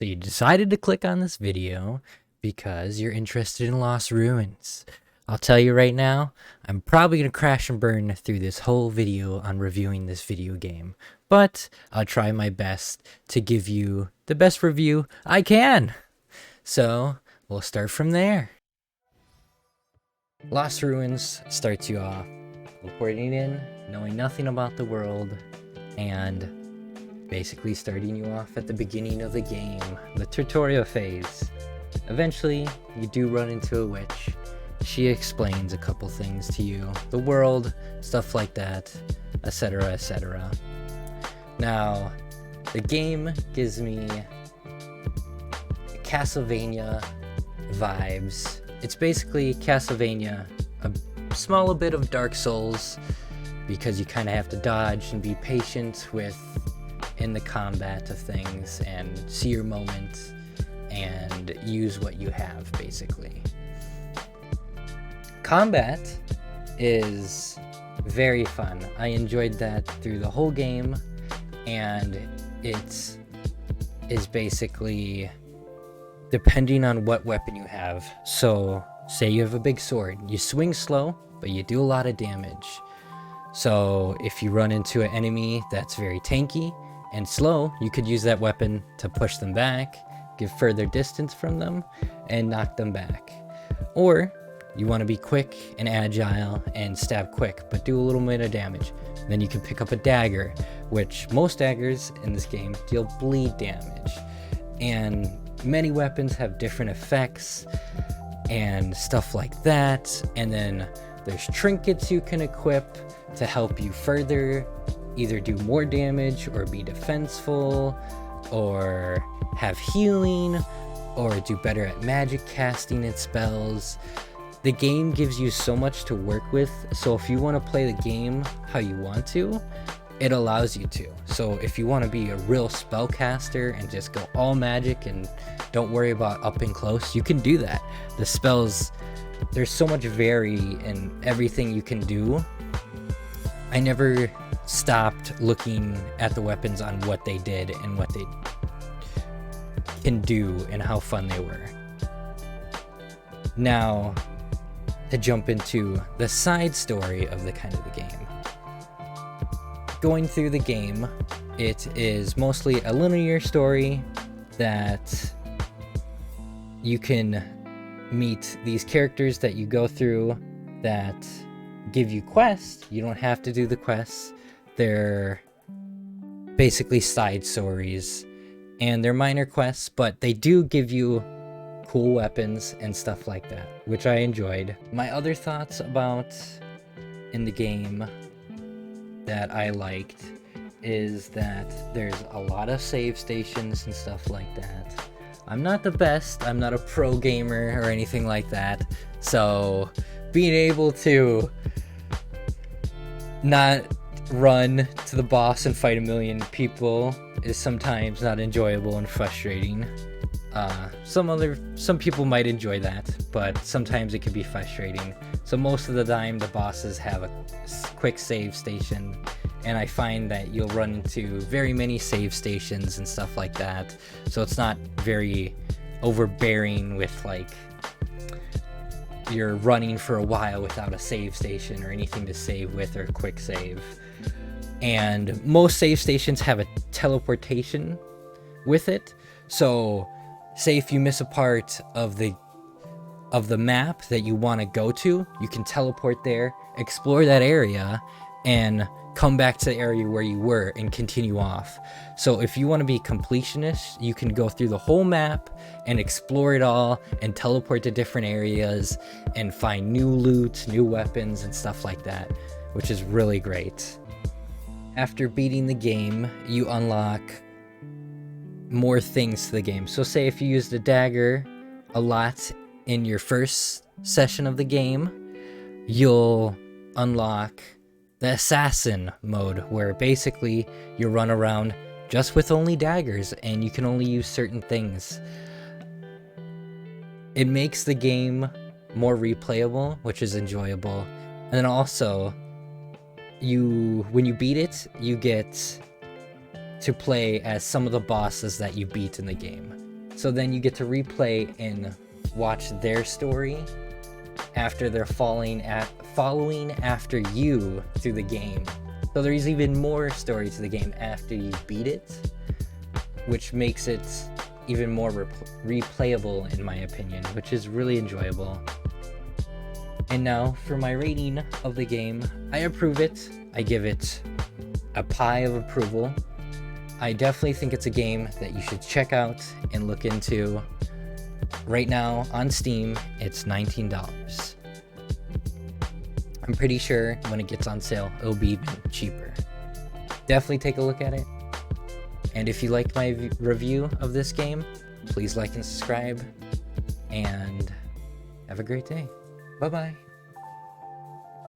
So you decided to click on this video because you're interested in Lost Ruins. I'll tell you right now, I'm probably going to crash and burn through this whole video on reviewing this video game, but I'll try my best to give you the best review I can. So we'll start from there. Lost Ruins starts you off reporting in, knowing nothing about the world, and basically starting you off at the beginning of the game, the tutorial phase. Eventually, you do run into a witch. She explains a couple things to you, the world, stuff like that, etc, etc. Now, the game gives me Castlevania vibes. It's basically Castlevania, a small bit of Dark Souls, because you kind of have to dodge and be patient in the combat of things and see your moment and use what you have, basically. Combat is very fun. I enjoyed that through the whole game, and it is basically depending on what weapon you have. So say you have a big sword, you swing slow, but you do a lot of damage. So if you run into an enemy that's very tanky and slow, you could use that weapon to push them back, give further distance from them, and knock them back. Or you want to be quick and agile and stab quick, but do a little bit of damage. Then you can pick up a dagger, which most daggers in this game deal bleed damage. And many weapons have different effects and stuff like that. And then there's trinkets you can equip to help you further either do more damage or be defenseful or have healing or do better at magic casting and spells. The game gives you so much to work with, so if you want to play the game how you want to, it allows you to. So if you want to be a real spellcaster and just go all magic and don't worry about up and close, you can do that. The spells, there's so much vary in everything you can do. I never stopped looking at the weapons on what they did and what they can do and how fun they were. Now, to jump into the side story of the game. Going through the game, it is mostly a linear story that you can meet these characters that you go through that give you quests. You don't have to do the quests. They're basically side stories and they're minor quests, but they do give you cool weapons and stuff like that, which I enjoyed. My other thoughts about in the game that I liked is that there's a lot of save stations and stuff like that. I'm not the best, I'm not a pro gamer or anything like that, so being able to not run to the boss and fight a million people is sometimes not enjoyable and frustrating. Some people might enjoy that, but sometimes it can be frustrating. So most of the time the bosses have a quick save station, and I find that you'll run into very many save stations and stuff like that. So it's not very overbearing with like you're running for a while without a save station or anything to save with or quick save. And most save stations have a teleportation with it. So say if you miss a part of the map that you want to go to, you can teleport there, explore that area, and come back to the area where you were and continue off. So if you want to be completionist, you can go through the whole map and explore it all and teleport to different areas and find new loot, new weapons, and stuff like that, which is really great. After beating the game, you unlock more things to the game. So say if you used a dagger a lot in your first session of the game, you'll unlock the assassin mode, where basically you run around just with only daggers and you can only use certain things. It makes the game more replayable, which is enjoyable. And then also, when you beat it, you get to play as some of the bosses that you beat in the game. So then you get to replay and watch their story after they're following after you through the game. So there's even more story to the game after you beat it, which makes it even more replayable in my opinion, which is really enjoyable. And now for my rating of the game, I approve it. I give it a pie of approval. I definitely think it's a game that you should check out and look into. Right now on Steam, it's $19. I'm pretty sure when it gets on sale, it'll be even cheaper. Definitely take a look at it. And if you liked my review of this game, please like and subscribe. And have a great day. Bye-bye.